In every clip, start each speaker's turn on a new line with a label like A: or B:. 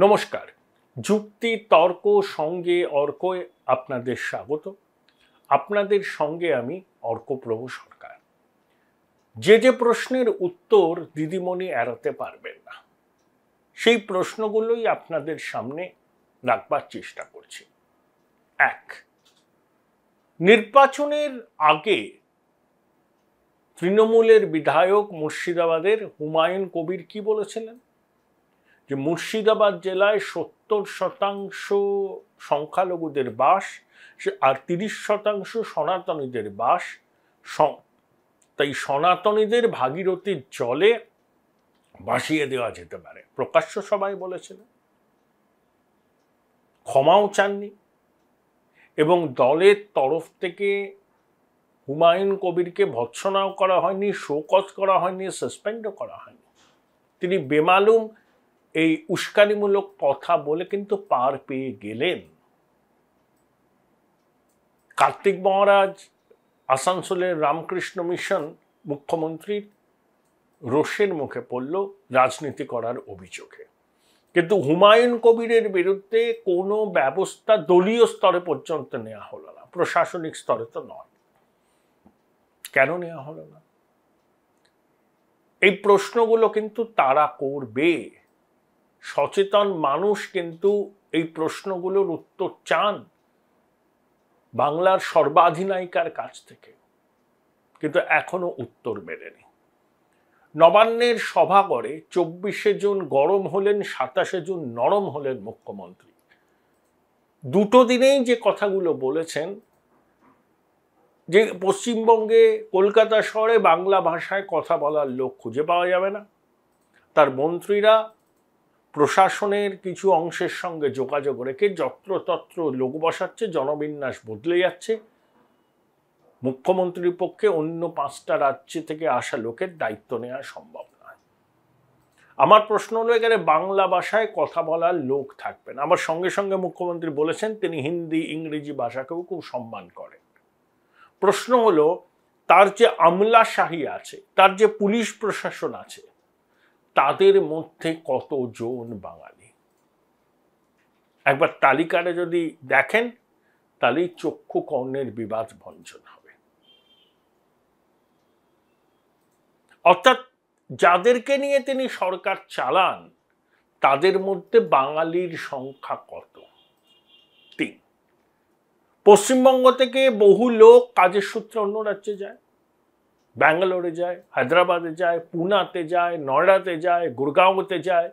A: নমস্কার। যুক্তি তর্ক সঙ্গে অর্কয় আপনাদের স্বাগত। আপনাদের সঙ্গে আমি অর্কপ্রভু সরকার। যে প্রশ্নের উত্তর দিদিমণি এড়াতে পারবেন না, সেই প্রশ্নগুলোই আপনাদের সামনে রাখবার চেষ্টা করছি। 1, নির্বাচনের আগে তৃণমূলের বিধায়ক মুর্শিদাবাদের হুমায়ুন কবির কি বলেছিলেন? যে মুর্শিদাবাদ জেলায় 70% সংখ্যালঘুদের বাস আর 30% সনাতনীদের বাস, তাই সনাতনীদের ভাগীরথীর জলে ভাসিয়ে দেওয়া যেতে পারে। প্রকাশ্য সবাই বলেছিলেন, ক্ষমাও চাননি, এবং দলের তরফ থেকে হুমায়ুন কবিরকে ভৎসনাও করা হয়নি, শোকজ করা হয়নি, সাসপেন্ডও করা হয়নি। তিনি বেমালুম এই উস্কানিমূলক কথা বলে কিন্তু পার পেয়ে গেলেন। কার্তিক মহারাজ আসানসোলের রামকৃষ্ণ মিশন মুখ্যমন্ত্রীর রোষের মুখে পড়ল রাজনীতি করার অভিযোগে, কিন্তু হুমায়ুন কবিরের বিরুদ্ধে কোনো ব্যবস্থা দলীয় স্তরে পর্যন্ত নেওয়া হলো না, প্রশাসনিক স্তরে তো নয়। কেন নেওয়া হলো না? এই প্রশ্নগুলো কিন্তু তারা করবে। সচেতন মানুষ কিন্তু এই প্রশ্নগুলোর উত্তর চান বাংলার সর্বাধিনায়িকার কাছ থেকে, কিন্তু এখনো উত্তর মেলেনি। নবান্নের সভাঘরে 24শে জুন গরম হলেন, 27শে জুন নরম হলেন মুখ্যমন্ত্রী। দুটো দিনেই যে কথাগুলো বলেছেন, যে পশ্চিমবঙ্গে কলকাতা শহরে বাংলা ভাষায় কথা বলার লোক খুঁজে পাওয়া যাবে না, তার মন্ত্রীরা প্রশাসনের কিছু অংশের সঙ্গে যোগাযোগ রেখে যত্রতত্র লোক বসাচ্ছে, জনবিন্যাস বদলে যাচ্ছে, মুখ্যমন্ত্রীর পক্ষে অন্য 5টা রাজ্য থেকে আসা লোকের দায়িত্ব নেওয়া সম্ভব নয়। আমার প্রশ্ন হলো, এখানে বাংলা ভাষায় কথা বলার লোক থাকবেন। আমার সঙ্গে সঙ্গে মুখ্যমন্ত্রী বলেছেন তিনি হিন্দি ইংরেজি ভাষাকেও খুব সম্মান করেন। প্রশ্ন হলো, তার যে আমলাশাহী আছে, তার যে পুলিশ প্রশাসন আছে, তাদের মধ্যে কতজন বাঙালি? একবার তালিকাটা যদি দেখেন, তাহলেই চক্ষু কর্ণের বিবাদ ভঞ্জন হবে। অর্থাৎ যাদেরকে নিয়ে তিনি সরকার চালান, তাদের মধ্যে বাঙালির সংখ্যা কত? 3। পশ্চিমবঙ্গ থেকে বহু লোক কাজের সূত্রে অন্য রাজ্যে যায়, ব্যাঙ্গালোরে যায়, হায়দ্রাবাদে যায়, পুনাতে যায়, নয়ডাতে যায়, গুরগাঁওতে যায়,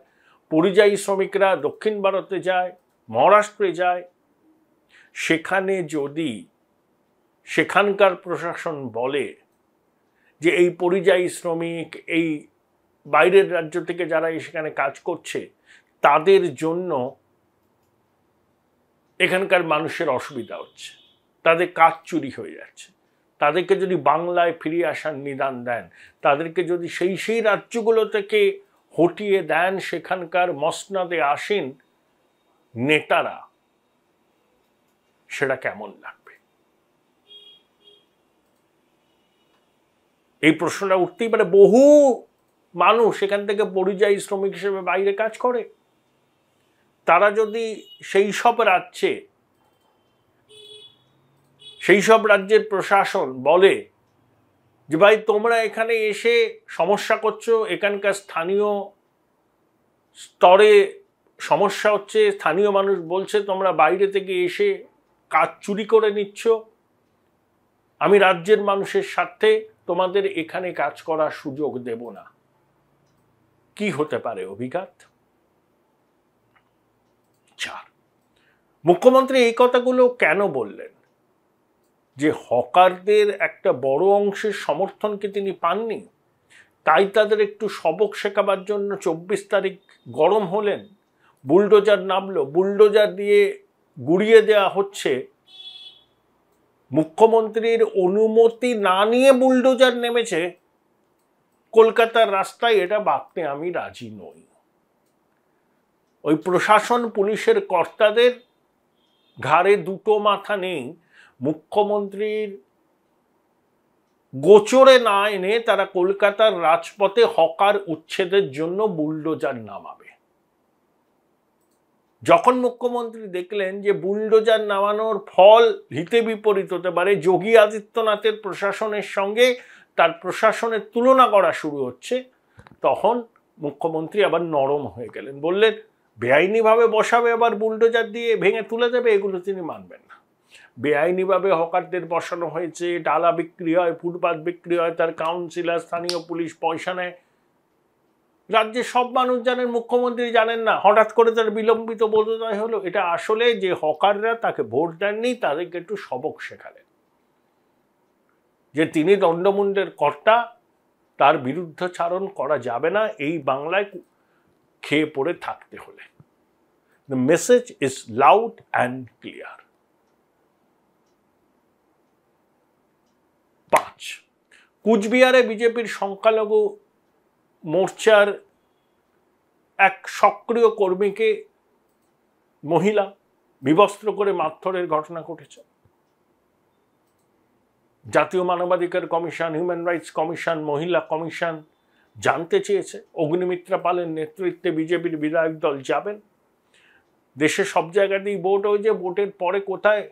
A: পরিযায়ী শ্রমিকরা দক্ষিণ ভারতে যায়, মহারাষ্ট্রে যায়। সেখানে যদি সেখানকার প্রশাসন বলে যে এই পরিযায়ী শ্রমিক, এই বাইরের রাজ্য থেকে যারা সেখানে কাজ করছে, তাদের জন্য এখানকার মানুষের অসুবিধা হচ্ছে, তাদের কাজ চুরি হয়ে যাচ্ছে, তাদেরকে যদি বাংলায় ফিরিয়ে আসার নিদান দেন, তাদেরকে যদি সেই রাজ্যগুলো থেকে হটিয়ে দেন, সেখানকার মসনদে আসেন নেতারা, সেটা কেমন লাগবে? এই প্রশ্নটা উঠতেই পারে। বহু মানুষ সেখান থেকে পরিযায়ী শ্রমিক হিসেবে বাইরে কাজ করে, তারা যদি সেই সব রাজ্যের প্রশাসন বলে যে ভাই তোমরা এখানে এসে সমস্যা করছো, এখানকার স্থানীয় স্তরে সমস্যা হচ্ছে, স্থানীয় মানুষ বলছে তোমরা বাইরে থেকে এসে কাজ চুরি করে নিচ্ছ, আমি রাজ্যের মানুষের স্বার্থে তোমাদের এখানে কাজ করার সুযোগ দেব না, কি হতে পারে অভিঘাত? 4, মুখ্যমন্ত্রী এই কথাগুলো কেন বললেন? যে হকারদের একটা বড় অংশের সমর্থনকে তিনি পাননি, তাই তাদের একটু সবক শেখাবার জন্য 24 তারিখ গরম হলেন, বুলডোজার নামলো, বুলডোজার দিয়ে গুড়িয়ে দেওয়া হচ্ছে। মুখ্যমন্ত্রীর অনুমতি না নিয়ে বুলডোজার নেমেছে কলকাতার রাস্তায়, এটা ভাবতে আমি রাজি নই। ওই প্রশাসন পুলিশের কর্তাদের ঘাড়ে দুটো মাথা নেই, মুখ্যমন্ত্রীর গোচরে না এনে তারা কলকাতার রাজপথে হকার উচ্ছেদের জন্য বুলডোজার নামাবে। যখন মুখ্যমন্ত্রী দেখলেন যে বুলডোজার নামানোর ফল হিতে বিপরীত হতে পারে, যোগী আদিত্যনাথের প্রশাসনের সঙ্গে তার প্রশাসনের তুলনা করা শুরু হচ্ছে, তখন মুখ্যমন্ত্রী আবার নরম হয়ে গেলেন, বললেন বেআইনিভাবে বসাবে, আবার বুলডোজার দিয়ে ভেঙে তুলে দেবে, এগুলো তিনি মানবেন না। বেআইনিভাবে হকারদের বসানো হয়েছে, ডালা বিক্রি হয়, ফুটপাত বিক্রি হয়, তার কাউন্সিলর স্থানীয় পুলিশ পয়সা নেয়। রাজ্যের সব মানুষ জানেন, মুখ্যমন্ত্রী জানেন না, হঠাৎ করে তার বিলম্বিত বোধোদয় হলো। এটা আসলে যে হকাররা তাকে ভোট দেননি তাদেরকে একটু সবক শেখালেন যে তিনি দণ্ডমুণ্ডের কর্তা, তার বিরুদ্ধাচারণ করা যাবে না এই বাংলায় খেয়ে পড়ে থাকতে হলে। The message is loud and clear. 5, কুচবিহারে বিজেপির সংখ্যালঘু মোর্চার এক সক্রিয় কর্মীকে মহিলা বিবস্ত্র করে মারধরের ঘটনা ঘটেছে। জাতীয় মানবাধিকার কমিশন, হিউম্যান রাইটস কমিশন, মহিলা কমিশন জানতে চেয়েছে। অগ্নিমিত্রা পালের নেতৃত্বে বিজেপির বিধায়ক দল যাবেন। দেশে সব জায়গাতেই ভোট হয়েছে, ভোটের পরে কোথায়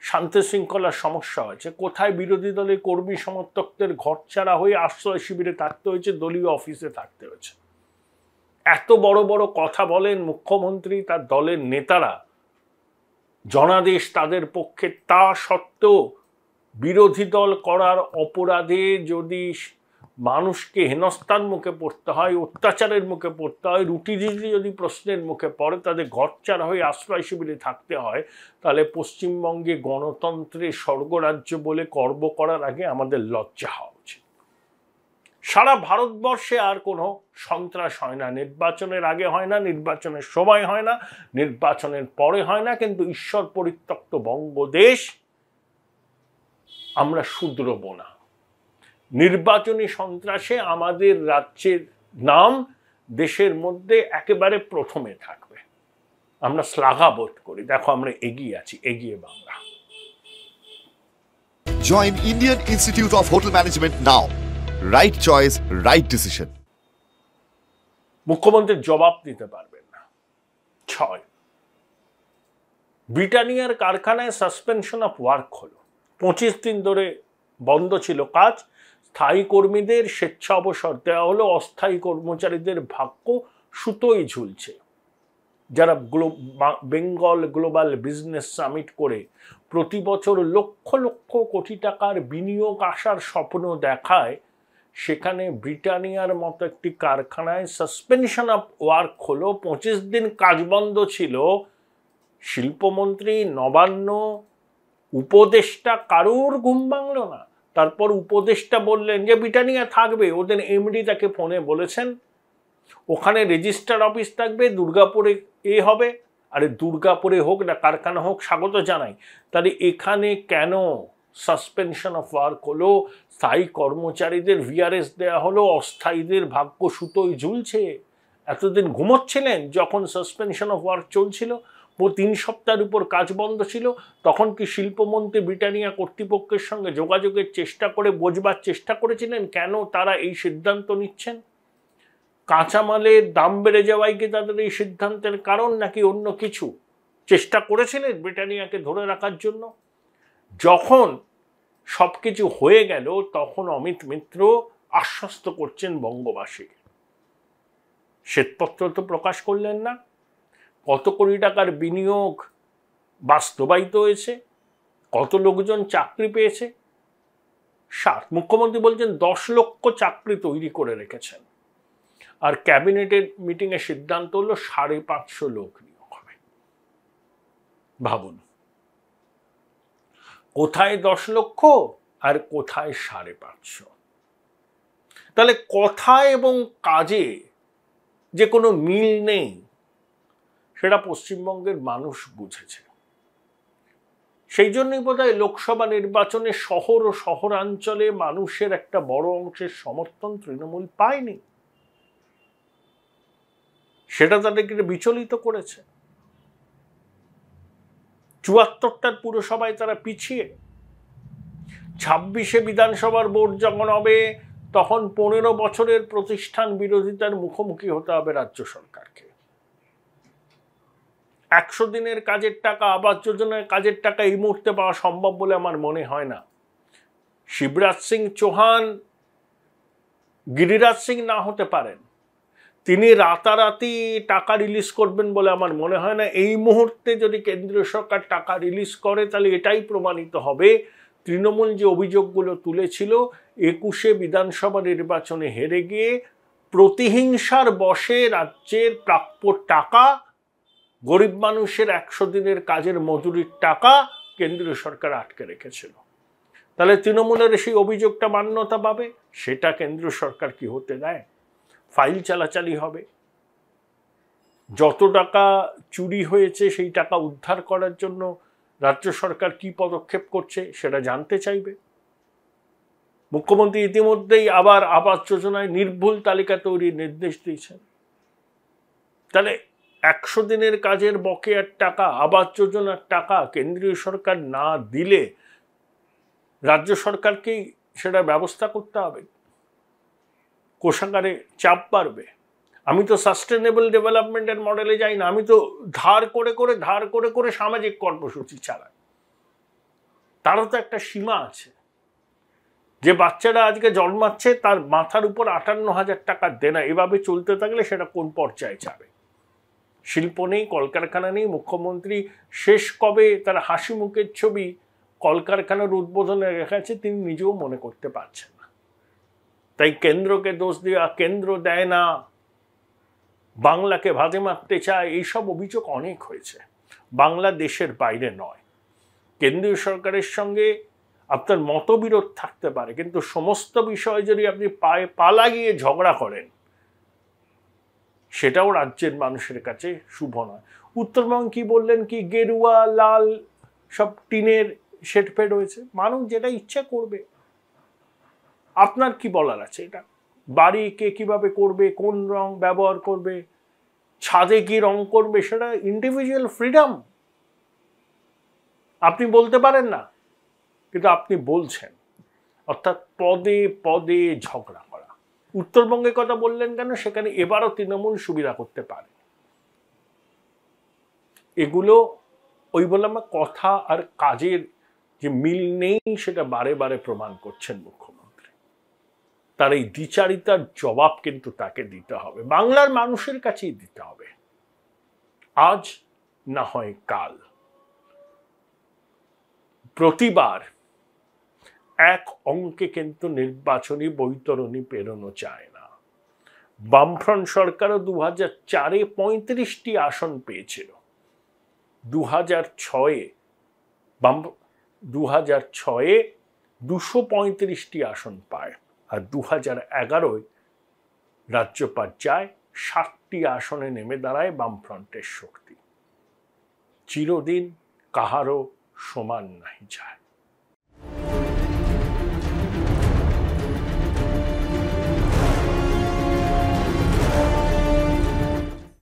A: শান্তি শৃঙ্খলার সমস্যা হয়েছে, কোথায় বিরোধী দলের কর্মী সমর্থকদের ঘরছাড়া হয়ে আশ্রয় শিবিরে থাকতে হয়েছে, দলীয় অফিসে থাকতে হয়েছে। এত বড় বড় কথা বলেন মুখ্যমন্ত্রী, তার দলের নেতারা, জনাদেশ তাদের পক্ষে, তা সত্ত্বেও বিরোধী দল করার অপরাধে যদি মানুষকে হেনস্থার মুখে পড়তে হয়, অত্যাচারের মুখে পড়তে হয়, রুটি যদি প্রশ্নের মুখে পড়ে, তাদের ঘরছাড়া হয়ে আশ্রয় শিবিরে থাকতে হয়, তাহলে পশ্চিমবঙ্গে গণতন্ত্রের স্বর্গরাজ্য বলে গর্ব করার আগে আমাদের লজ্জা হওয়া উচিত। সারা ভারতবর্ষে আর কোনো সন্ত্রাস হয় না, নির্বাচনের আগে হয় না, নির্বাচনের সময় হয় না, নির্বাচনের পরে হয় না, কিন্তু ঈশ্বর পরিত্যক্ত বঙ্গদেশ আমরা শুধরব না। নির্বাচনী সন্ত্রাসে আমাদের রাজ্যের নাম দেশের মধ্যে একেবারে প্রথমে থাকবে। আমরা শ্লাঘাবোধ করি, দেখো আমরা এগিয়ে আছি, এগিয়ে Bangla.
B: Join Indian Institute of Hotel Management now. Right choice, right decision.
A: মুখ্যমন্ত্রীর জবাব দিতে পারবেন না। 6, ব্রিটানিয়ার কারখানায় সাসপেনশন অফ ওয়ার্ক হলো। 25 দিন ধরে বন্ধ ছিল কাজ। স্থায়ী কর্মীদের স্বেচ্ছা অবসর দেওয়া হলো, অস্থায়ী কর্মচারীদের ভাগ্য সুতোই ঝুলছে। যারা বেঙ্গল গ্লোবাল বিজনেস সামিট করে প্রতি বছর লক্ষ লক্ষ কোটি টাকার বিনিয়োগ আসার স্বপ্ন দেখায়, সেখানে ব্রিটানিয়ার মতো একটি কারখানায় সাসপেনশন অফ ওয়ার্ক হলো। 25 দিন কাজ বন্ধ ছিল। শিল্পমন্ত্রী, নবান্ন, উপদেষ্টা কারোর ঘুম ভাঙল না। তারপর উপদেষ্টা বললেন যে ব্রিটানিয়া থাকবে। ওদের এমডি তাকে ফোনে বলেছেন ওখানে রেজিস্টার অফিস থাকবে, দুর্গাপুরে হবে। আরে দুর্গাপুরে হোক না কারখানা হোক, স্বাগত জানাই। তাহলে এখানে কেন সাসপেনশন অফ ওয়ার্ক হলো? স্থায়ী কর্মচারীদের ভিআরএস দেওয়া হলো, অস্থায়ীদের ভাগ্য সুতোয় ঝুলছে। এতদিন ঘুমোচ্ছিলেন যখন সাসপেনশন অফ ওয়ার্ক চলছিল, 3 সপ্তাহের উপর কাজ বন্ধ ছিল। তখন কি শিল্পমন্ত্রী ব্রিটানিয়া কর্তৃপক্ষের সঙ্গে যোগাযোগের চেষ্টা করে বোঝবার চেষ্টা করেছিলেন কেন তারা এই সিদ্ধান্ত নিচ্ছেন? কাঁচামালের দাম বেড়ে যাওয়াই কি তাদের এই সিদ্ধান্তের কারণ, নাকি অন্য কিছু? চেষ্টা করেছিলেন ব্রিটানিয়াকে ধরে রাখার জন্য? যখন সবকিছু হয়ে গেল তখন অমিত মিত্র আশ্বস্ত করছেন বঙ্গবাসীকে। শ্বেতপত্র তো প্রকাশ করলেন না। কত কোটি টাকার বিনিয়োগ বাস্তবায়িত হয়েছে, কত লোকজন চাকরি পেয়েছে? 7। মুখ্যমন্ত্রী বলছেন 10 লক্ষ চাকরি তৈরি করে রেখেছেন। আর ক্যাবিনেটের মিটিংয়ে সিদ্ধান্ত হলো 550 লোক নিয়োগ হবে। ভাবুন, কোথায় 10 লক্ষ আর কোথায় 550? তাহলে কথায় এবং কাজে যে কোনো মিল নেই, সেটা পশ্চিমবঙ্গের মানুষ বুঝেছে। সেই জন্যই বোধহয় লোকসভা নির্বাচনে শহর ও শহরাঞ্চলে মানুষের একটা বড় অংশের সমর্থন তৃণমূল পায়নি। সেটা তাদেরকে বিচলিত করেছে। 74টার পুরসভায় তারা পিছিয়ে। 26-এ বিধানসভার ভোট যখন হবে তখন 15 বছরের প্রতিষ্ঠান বিরোধিতার মুখোমুখি হতে হবে রাজ্য সরকারকে। 100 দিনের কাজের টাকা, আবাস যোজনার কাজের টাকা এই মুহূর্তে পাওয়া সম্ভব বলে আমার মনে হয় না। শিবরাজ সিং চৌহান গিরিরাজ সিং না হতে পারেন, তিনি রাতারাতি টাকা রিলিজ করবেন বলে আমার মনে হয় না। এই মুহূর্তে যদি কেন্দ্রীয় সরকার টাকা রিলিজ করে তাহলে এটাই প্রমাণিত হবে তৃণমূল যে অভিযোগগুলো তুলেছিল 21 বিধানসভা নির্বাচনে হেরে গিয়ে প্রতিহিংসার বশে রাজ্যের প্রাপ্য টাকা, গরিব মানুষের 100 দিনের কাজের মজুরির টাকা কেন্দ্রীয় সরকার আটকে রেখেছিল। তাহলে তৃণমূলের সেই অভিযোগটা মান্যতা পাবে? সেটা কেন্দ্রীয় সরকার কি হতে দেয়? ফাইল চালাচালি হবে, যত টাকা চুরি হয়েছে সেই টাকা উদ্ধার করার জন্য রাজ্য সরকার কি পদক্ষেপ করছে সেটা জানতে চাইবে। মুখ্যমন্ত্রী ইতিমধ্যেই আবার আবাস যোজনায় নির্ভুল তালিকা তৈরির নির্দেশ দিয়েছেন। তাহলে 100 দিনের কাজের বকেয়ার টাকা, আবাস যোজনার টাকা কেন্দ্রীয় সরকার না দিলে রাজ্য সরকারকেই সেটা ব্যবস্থা করতে হবে, কোষাগারে চাপ বাড়বে। আমি তো সাস্টেনেবল ডেভেলপমেন্টের মডেলে যাই না, আমি তো ধার করে করে সামাজিক কর্মসূচি চালাই। তারও তো একটা সীমা আছে। যে বাচ্চারা আজকে জন্মাচ্ছে তার মাথার উপর 58,000 টাকা দেনা, এভাবে চলতে থাকলে সেটা কোন পর্যায়ে যাবে? শিল্প নেই, কলকারখানা নেই। মুখ্যমন্ত্রী শেষ কবে তার হাসি মুখের ছবি কলকারখানার উদ্বোধনে রেখেছে তিনি নিজেও মনে করতে পারছেন না। তাই কেন্দ্রকে দোষ দেওয়া, কেন্দ্র দেয় না, বাংলাকে ভাজে মারতে চায়, এইসব অভিযোগ অনেক হয়েছে। বাংলা দেশের বাইরে নয়। কেন্দ্রীয় সরকারের সঙ্গে আপনার মতবিরোধ থাকতে পারে, কিন্তু সমস্ত বিষয় যদি আপনি পায়ে পা লাগিয়ে ঝগড়া করেন সেটাও রাজ্যের মানুষের কাছে শুভ নয়। উত্তরবঙ্গ কি বললেন, কি গেরুয়া লাল সব টিনের শেড ফেড হয়েছে, মানুষ যেটা ইচ্ছা করবে। আপনার কি বলার আছে? এটা বাড়ি কে কিভাবে করবে, কোন রং ব্যবহার করবে, ছাদে কি রং করবে, সেটা ইন্ডিভিজুয়াল ফ্রিডম। আপনি বলতে পারেন না, কিন্তু আপনি বলছেন, অর্থাৎ পদে পদে ঝগড়া করা। উত্তরবঙ্গের কথা বললেন কেন? সেখানে এবারও তৃণমূল সুবিধা করতে পারে। এগুলো ওই বললাম কথা আর কাজের যে মিল নেই সেটা বারে বারে প্রমাণ করছেন মুখ্যমন্ত্রী। তার এই দ্বিচারিতার জবাব কিন্তু তাকে দিতে হবে, বাংলার মানুষের কাছেই দিতে হবে, আজ না হয় কাল। প্রতিবার এক অঙ্কে কিন্তু নির্বাচনী বৈতরণী পেরোনো যায় না। বামফ্রন্ট সরকারও 2004-এ 35টি আসন পেয়েছিল, 2006-এ 235টি আসন পায়, আর 2011-য় রাজ্য পর্যায়ে 60টি আসনে নেমে দাঁড়ায় বামফ্রন্টের শক্তি। চিরদিন কাহারও সমান নাহি যায়।